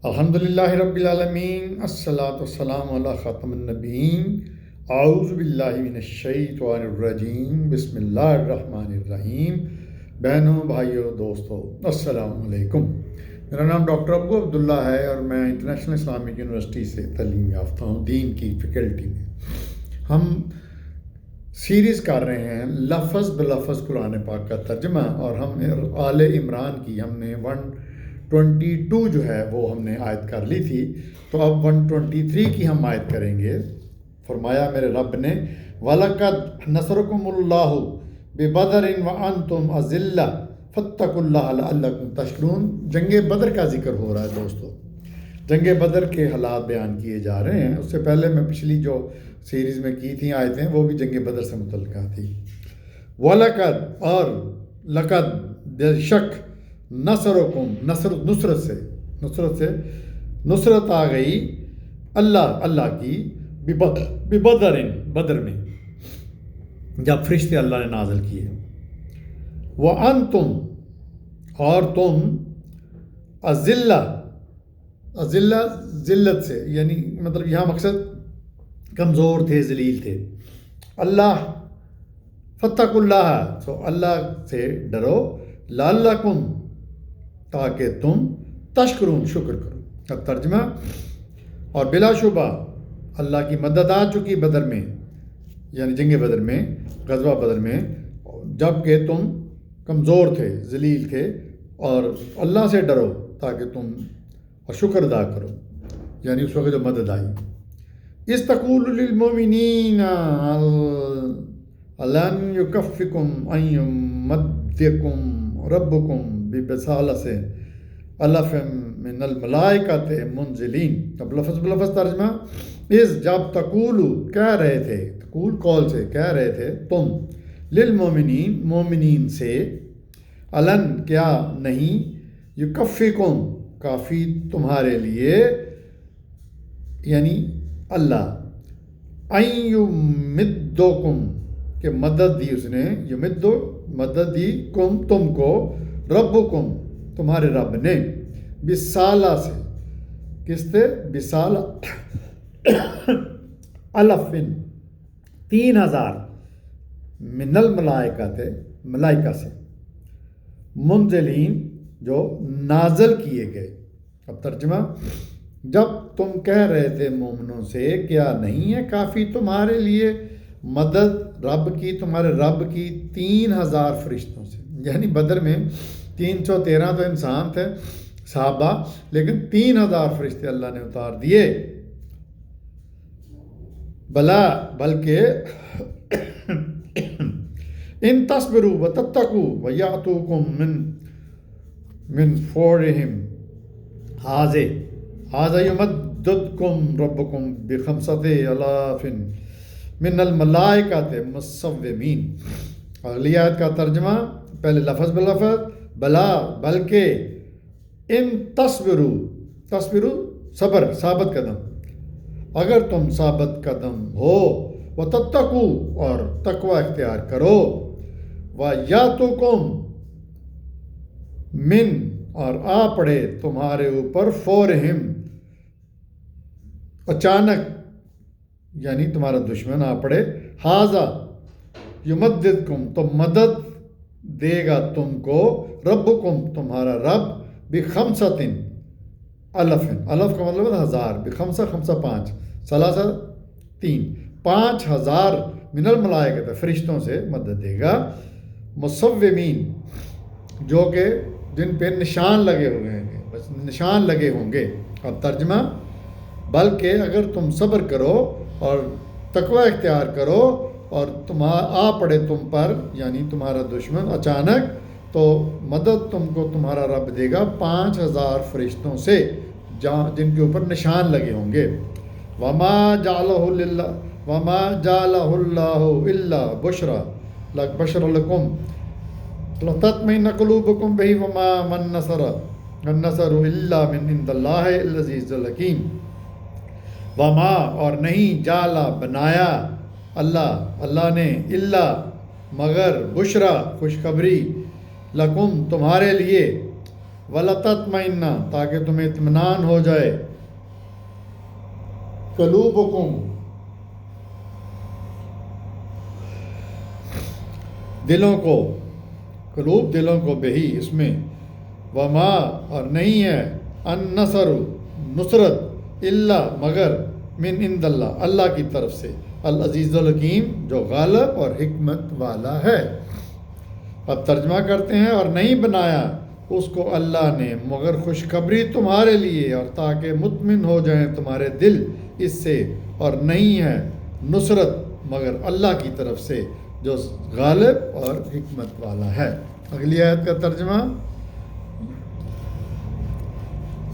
الحمدللہ رب العالمین، الصلاۃ والسلام علی خاتم النبیین، اعوذ باللہ من الشیطان الرجیم، بسم اللہ الرحمن الرحیم۔ بہنوں، بھائیوں، دوستوں، السلام علیکم۔ میرا نام ڈاکٹر ابو عبداللہ ہے اور میں انٹرنیشنل اسلامک یونیورسٹی سے تعلیم یافتہ ہوں، دین کی فیکلٹی میں۔ ہم سیریز کر رہے ہیں لفظ بلفظ قرآن پاک کا ترجمہ، اور ہم آل عمران کی ہم نے 122 جو ہے وہ ہم نے آیت کر لی تھی، تو اب 123 کی ہم آیت کریں گے۔ فرمایا میرے رب نے، وَلَقَدْ نَصَرَكُمُ اللَّهُ بِبَدْرٍ وَأَنْتُمْ أَذِلَّةٌ فَاتَّقُوا اللَّهَ لَعَلَّكُمْ تَشْكُرُونَ۔ جنگ بدر کا ذکر ہو رہا ہے دوستو، جنگ بدر کے حالات بیان کیے جا رہے ہیں۔ اس سے پہلے میں پچھلی جو سیریز میں کی تھیں آیتیں، وہ بھی جنگ بدر سے متعلقہ تھی۔ وَلَقَدْ، اور لقد، بے شک، نصرکم، نصرت سے نصرت آ گئی اللہ کی، ببدر، بدر میں، جب فرشتے اللہ نے نازل کیے۔ وَأَنْتُمْ، اور تم، ذلت سے، یعنی مطلب یہاں مقصد کمزور تھے، ذلیل تھے۔ اللہ، فاتقوا اللہ، تو اللہ سے ڈرو، لعلکم، تاکہ تم تشکرون، شکر کرو۔ اب ترجمہ، اور بلا شبہ اللہ کی مدد آ چکی بدر میں، یعنی جنگ بدر میں، غزوہ بدر میں، جب کہ تم کمزور تھے، ذلیل تھے، اور اللہ سے ڈرو تاکہ تم اور شکر ادا کرو، یعنی اس وقت جو مدد آئی۔ استقول للمؤمنین الن یکفکم ان یمدکم ربکم ببسالۃ الف من الملائکۃ منزلین۔ اب لفظ بلفظ ترجمہ، جب تقولو، کہہ رہے تھے، تقول قول سے کہہ رہے تھے تم، للمؤمنین، مومنین سے، الن، کیا نہیں، یکفکم، کافی تمہارے لیے، یعنی اللہ، ان یمدکم، کہ مدد دی اس نے، یمدو، مدد دی، کم، تم کو، ربکم، تمہارے رب نے، بسالہ سے، کس سے، بسالہ، الفن، 3000، من الملائکہ تھے، ملائکہ سے، منزلین، جو نازل کیے گئے۔ اب ترجمہ، جب تم کہہ رہے تھے مومنوں سے، کیا نہیں ہے کافی تمہارے لیے مدد رب کی، تمہارے رب کی 3000 فرشتوں سے، یعنی بدر میں 313 تو انسان تھے صحابہ، لیکن 3000 فرشتے اللہ نے اتار دیے۔ بلا، بلکہ، ان تصبروا وتتقوا ویاتوکم من فورہم ھذا یمددکم ربکم بخمسۃ آلاف من الملائکۃ مصومین۔ اگلی آیت کا ترجمہ، پہلے لفظ بلفظ، بلا، بلکہ، ان تصبروا، صبر، ثابت قدم، اگر تم ثابت قدم ہو، وتتقوا، اور تقوی اختیار کرو، ویاتوکم، من، اور آ پڑے تمہارے اوپر، فورہم، اچانک، یعنی تمہارا دشمن آ پڑے، ھذا یمددکم، تو مدد دے گا تم کو، ربکم، تمہارا رب، بخمسۃ، الف کا مطلب ہے 1000، بخمسہ، خمسہ 5، ثلاثہ 3، 5000 من الملائکۃ، فرشتوں سے مدد دے گا، مصومین، جو کہ جن پہ نشان لگے ہوں گے۔ اب ترجمہ، بلکہ اگر تم صبر کرو اور تقوی اختیار کرو، اور آ پڑے تم پر، یعنی تمہارا دشمن اچانک، تو مدد تم کو تمہارا رب دے گا 5000 فرشتوں سے، جن کے اوپر نشان لگے ہوں گے۔ وما جعلہ اللہ الا بشرا لکم لتطمئن قلوبکم بہ، وما النصر الا من عند اللہ العزیز الحکیم۔ وما، اور نہیں، جعلہ، بنایا، اللہ نے، اللہ، مگر، بشرا، خوشخبری، لکم، تمہارے لیے، وَلَتَطْمَئِنَّ تاکہ تمہیں اطمینان ہو جائے، قلوبکم دلوں کو، قلوب دلوں کو بہی اس میں، وما اور نہیں ہے، النصر نصرت، الا مگر، من عند اللہ اللہ کی طرف سے، العزیز الحکیم جو غالب اور حکمت والا ہے۔ اب ترجمہ کرتے ہیں، اور نہیں بنایا اس کو اللہ نے مگر خوشخبری تمہارے لیے اور تاکہ مطمئن ہو جائیں تمہارے دل اس سے، اور نہیں ہے نصرت مگر اللہ کی طرف سے جو غالب اور حکمت والا ہے۔ اگلی آیت کا ترجمہ،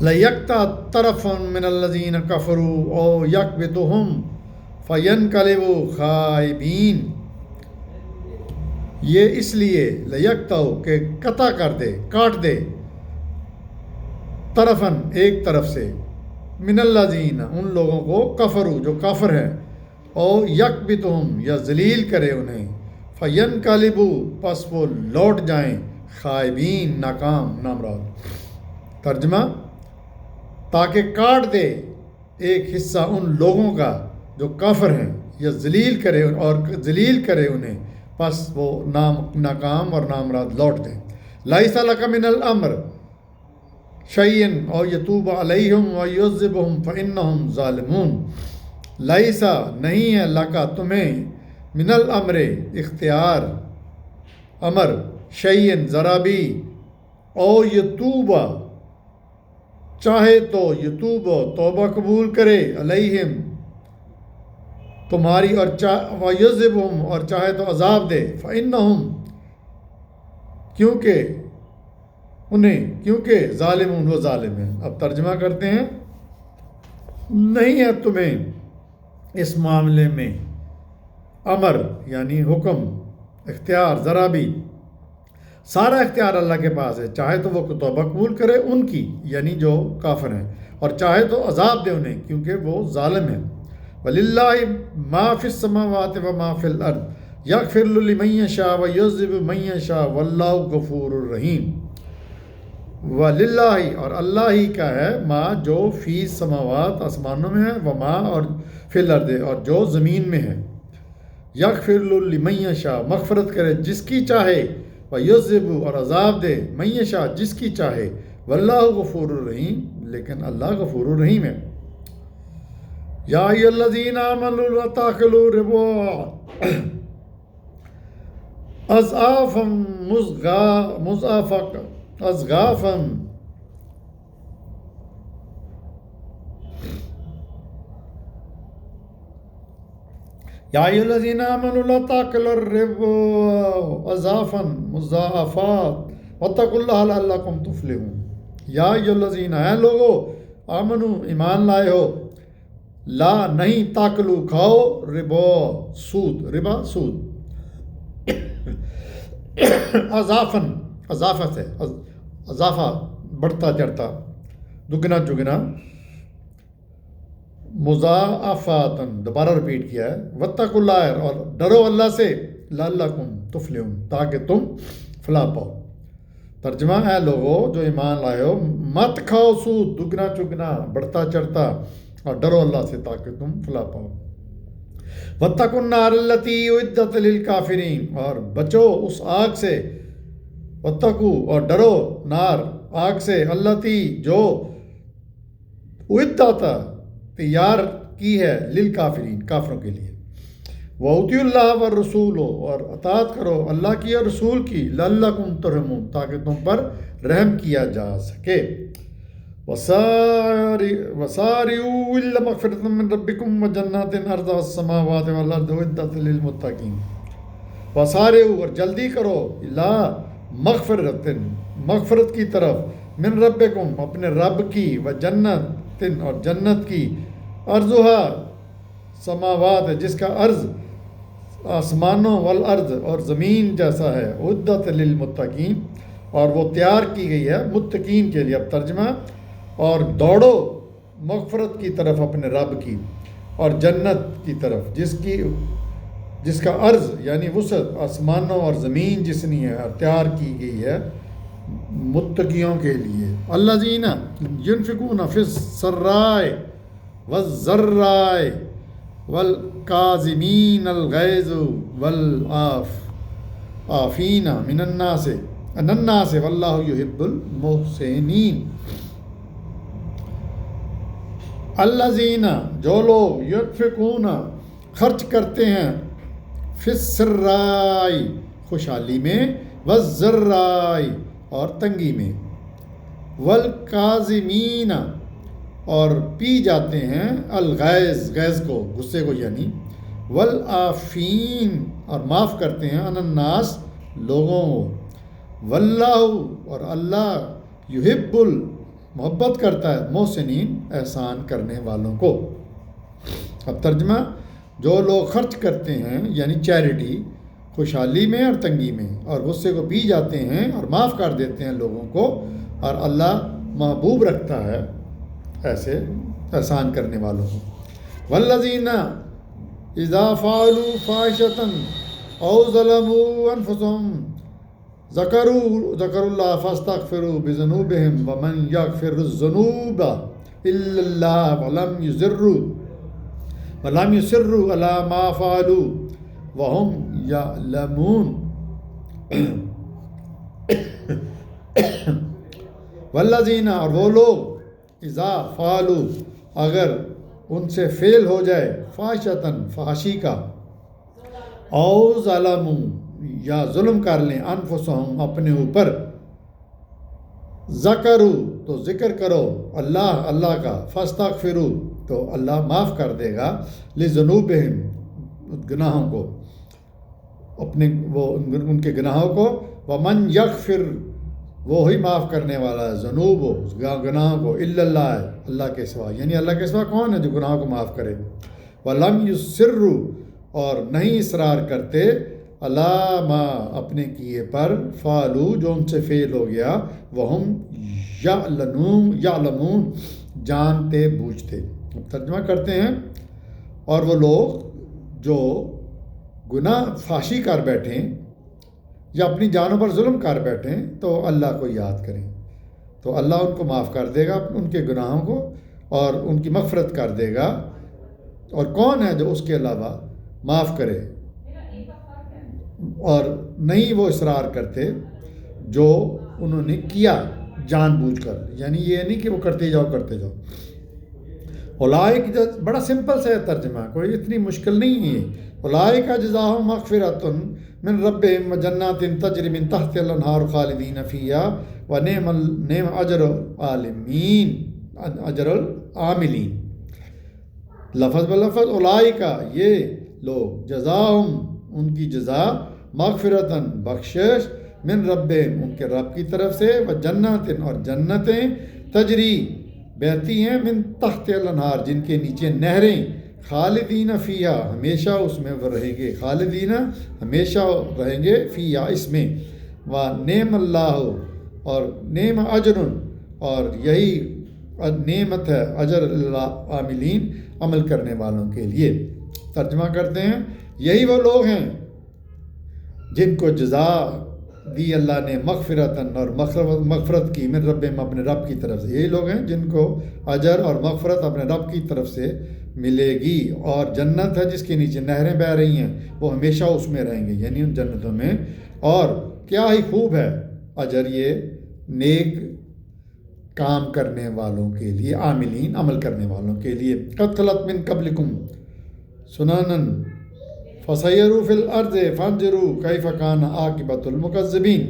لَيَقْطَعَ طَرَفٌ مِّنَ الَّذِينَ كَفَرُوا أَوْ يَكْبِتُهُمْ فَيَنْقَلِبُوا خَائِبِينَ، یہ اس لیے لَيَقْطَعُ کہ قطع کر دے، کاٹ دے، طرفاً ایک طرف سے، من الذین ان لوگوں کو، کفروا جو کافر ہیں، او یکبتہم یا ذلیل کرے انہیں، فینقلبوا پس وہ لوٹ جائیں، خائبین ناکام نامراد۔ ترجمہ، تاکہ کاٹ دے ایک حصہ ان لوگوں کا جو کافر ہیں، یا ذلیل کرے اور ذلیل کرے انہیں، پس وہ ناکام اور نامراد لوٹ جائیں۔ لیس لک من الامر شیئن او یتوب علیہم ویعذبہم فانہم ظالمون، لیسا نہیں ہے، لکا تمہیں، من الامر اختیار، امر، شیئن ذرا بھی، او یتوب چاہے تو، یتوب توبہ قبول کرے، علیہم تمہاری، اور ویعذبہم اور چاہے تو عذاب دے، فانہم کیونکہ ظالمون وہ ظالم ہیں۔ اب ترجمہ کرتے ہیں، نہیں ہے تمہیں اس معاملے میں امر یعنی حکم، اختیار ذرا بھی، سارا اختیار اللہ کے پاس ہے، چاہے تو وہ توبہ قبول کرے ان کی یعنی جو کافر ہیں، اور چاہے تو عذاب دے انہیں کیونکہ وہ ظالم ہیں۔ وَلِلَّهِ مَا فِي السَّمَاوَاتِ وَمَا فِي الْأَرْضِ يَغْفِرُ لِمَن يَشَاءُ وَيُعَذِّبُ مَن يَشَاءُ وَاللَّهُ غَفُورٌ رَحِيمٌ۔ وَلِلَّهِ اور اللہ ہی کا ہے، ما جو فی السماوات آسمانوں میں ہے، وما اور فی الارض اور جو زمین میں ہے، یغفر لمن یشاء مغفرت کرے جس کی چاہے، ویعذب اور عذاب دے، من یشاء جس کی چاہے، واللہ غفور الرحیم لیکن اللہ غفور الرحیم ہے۔ یا ایھا الذین آمنوا لا تأکلوا الربا اضعافا اضعافا یا ایھا الذین آمنوا لا تأکلوا الربا اضعافا مضاعفات واتقوا اللہ لعلکم تفلحون۔ یا ایھا الذین اے لوگو، آمنو ایمان لائے ہو، لا نہیں، تاکلو کھاؤ، ربا سود، ربا سود، اضافاً اضافت ہے، اضافہ بڑھتا چڑھتا، دگنا چگنا، مضاعفاتن دوبارہ رپیٹ کیا ہے، واتقوا اللہ اور ڈرو اللہ سے، لعلکم تفلحون تاکہ تم فلاح پاؤ۔ ترجمہ، اے لوگو جو ایمان لائے ہو، مت کھاؤ سود، دگنا چگنا، بڑھتا چڑھتا، اور ڈرو اللہ سے تاکہ تم فلاح پاؤ۔ واتقوا النار التی اعدت للکافرین اور بچو اس آگ سے، واتقوا اور ڈرو، نار آگ سے، التی جو اعدت تیار کی ہے، للکافرین کافروں کے لیے۔ وَأَطِیعُوا اللَّهَ وَالرَّسُولَ اور اطاعت کرو اللہ کی اور رسول کی، لعلکم ترحمون تاکہ تم پر رحم کیا جا سکے۔ وَسَارِعُوا إِلَىٰ مَغْفِرَةٍ مِّن رَّبِّكُمْ وَجَنَّاتٍ عَرْضُهَا السَّمَاوَاتُ وَالْأَرْضُ أُعِدَّتْ لِلْمُتَّقِينَ۔ وَسَارِعُوا اور جلدی کرو، إِلَىٰ مَغْفِرَةٍ مغفرت کی طرف، من ربکم اپنے رب کی، وجنت اور جنت کی، عرضها سماوات جس کا عرض آسمانوں، والارض اور زمین جیسا ہے، اعدت للمتقین اور وہ تیار کی گئی ہے متقین کے لیے۔ اب ترجمہ، اور دوڑو مغفرت کی طرف اپنے رب کی، اور جنت کی طرف جس کا عرض یعنی وسعت آسمانوں اور زمین جسنی ہے، اور تیار کی گئی ہے متقیوں کے لیے. الذین ينفقون فی السراء والضراء والکاظمین الغیظ والعافین من الناس واللہ یحب المحسنین. الذین جو لوگ ينفقون خرچ کرتے ہیں فی السراء خوشحالی میں والضراء اور تنگی میں والکاظمین اور پی جاتے ہیں الغیظ غیظ کو غصے کو یعنی والعافین اور معاف کرتے ہیں عن الناس لوگوں کو واللہ اور اللہ یحب محبت کرتا ہے محسنین احسان کرنے والوں کو. اب ترجمہ جو لوگ خرچ کرتے ہیں یعنی چیریٹی خوشحالی میں اور تنگی میں اور غصے کو پی جاتے ہیں اور معاف کر دیتے ہیں لوگوں کو اور اللہ محبوب رکھتا ہے ایسے احسان کرنے والوں کو. والذین اذا فعلوا فاحشۃ او ظلموا انفسهم ذکروا اللہ فاستغفروا بذنوبهم ومن یغفر الذنوب الا اللہ ولم یصروا علی ما فعلوا وهم یعلمون. والذین اور وہ لوگ اذا فعلوا اگر ان سے فعل ہو جائے فاحشۃ فحاشی کا او ظلموا یا ظلم کر لیں انفسہم اپنے اوپر ذکروا تو ذکر کرو اللہ کا فاستغفروا تو اللہ معاف کر دے گا لذنوبہم گناہوں کو اپنے وہ ان کے گناہوں کو ومن یغفر وہی معاف کرنے والا ہے ذنوب گناہوں کو الا اللہ کے سوا یعنی اللہ کے سوا کون ہے جو گناہوں کو معاف کرے. ولم یصروا اور نہیں اصرار کرتے علی ما اپنے کیے پر فعلوا جو ان سے فعل ہو گیا وہم یعلمون جانتے بوجھتے. ترجمہ کرتے ہیں اور وہ لوگ جو گناہ فحاشی کر بیٹھیں یا اپنی جانوں پر ظلم کر بیٹھیں تو اللہ کو یاد کریں تو اللہ ان کو معاف کر دے گا ان کے گناہوں کو اور ان کی مغفرت کر دے گا. اور کون ہے جو اس کے علاوہ معاف کرے اور نہیں وہ اصرار کرتے جو انہوں نے کیا جان بوجھ کر یعنی یہ نہیں کہ وہ کرتے جاؤ. اولئک بڑا سمپل سا ترجمہ کوئی اتنی مشکل نہیں ہے. اولئک جزاؤہم مغفرۃ من ربہم وجنات تجری من تحتہا الانہار خالدین فیہا ونعم اجر العاملین. لفظ بلفظ اولئک یہ لوگ جزاؤہم ان کی جزا مغفرتاً بخشش من ربہم ان کے رب کی طرف سے وجنات اور جنتیں تجری بہتی ہیں من تحت الانہار جن کے نیچے نہریں خالدین فیہا ہمیشہ اس میں وہ رہیں گے خالدین ہمیشہ رہیں گے فیہا اس میں ونعم اللہ اور نعم اجر اور یہی نعمت ہے اجر العاملین عمل کرنے والوں کے لیے. ترجمہ کرتے ہیں یہی وہ لوگ ہیں جن کو جزا دی اللہ نے مغفرتاً اور مغفرت کی من ربہم اپنے رب کی طرف سے. یہی لوگ ہیں جن کو اجر اور مغفرت اپنے رب کی طرف سے ملے گی اور جنت ہے جس کے نیچے نہریں بہہ رہی ہیں وہ ہمیشہ اس میں رہیں گے یعنی ان جنتوں میں. اور کیا ہی خوب ہے اجر یہ نیک کام کرنے والوں کے لیے عاملین عمل کرنے والوں کے لیے. قد خلت من قبلکم سننن فسیروا فی الارض فانظروا کیف کان عاقبۃ المکذبین.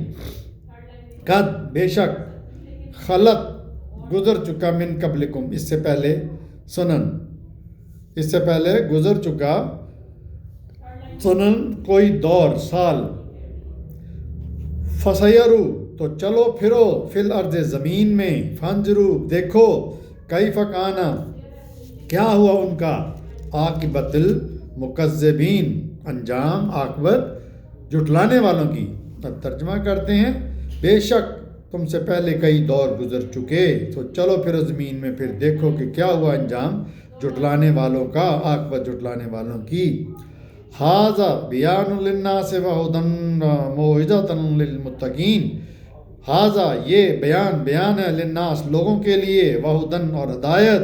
قد بے شک خلت گزر چکا من قبلکم اس سے پہلے سنن اس سے پہلے گزر چکا سنن کوئی دور سال فسیروا تو چلو پھرو فی الارض زمین میں فانظروا دیکھو کیف کان کیا ہوا ان کا عاقبۃ المکذبین انجام عاقبت جھٹلانے والوں کی. اب ترجمہ کرتے ہیں بے شک تم سے پہلے کئی دور گزر چکے تو چلو پھر زمین میں پھر دیکھو کہ کیا ہوا انجام جھٹلانے والوں کا عاقبت جھٹلانے والوں کی. ھذا بیان للناس وہدی وموعظۃ للمتقین حاضہ یہ بیان ہے للناس لوگوں کے لیے، وہدن اور ہدایت،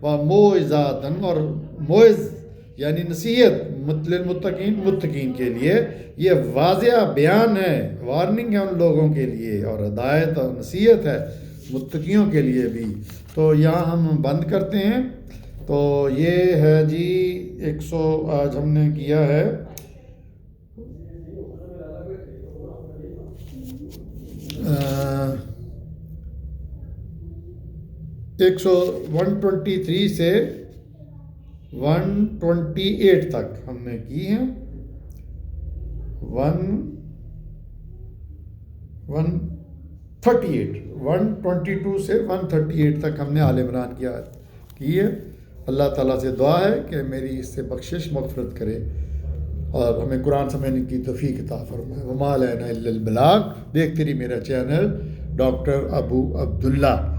و موعظاتن اور موعظ یعنی نصیحت للمتقین متقین کے لیے، یہ واضح بیان ہے، وارننگ ہے ان لوگوں کے لیے، اور ہدایت اور نصیحت ہے متقیوں کے لیے بھی۔ تو یہاں ہم بند کرتے ہیں۔ تو یہ ہے جی 100 آج ہم نے کیا ہے 123 سے 128 تک ہم نے کی ہیں۔ 122 سے 138 تک ہم نے آل عمران کی ہے۔ اللہ تعالیٰ سے دعا ہے کہ میری اس سے بخشش مغفرت کرے اور ہمیں قرآن سمجھنے کی توفیق عطا فرمائے۔ وما علینا الا البلاغ۔ دیکھتے رہیے میرا چینل ڈاکٹر ابو عبداللہ۔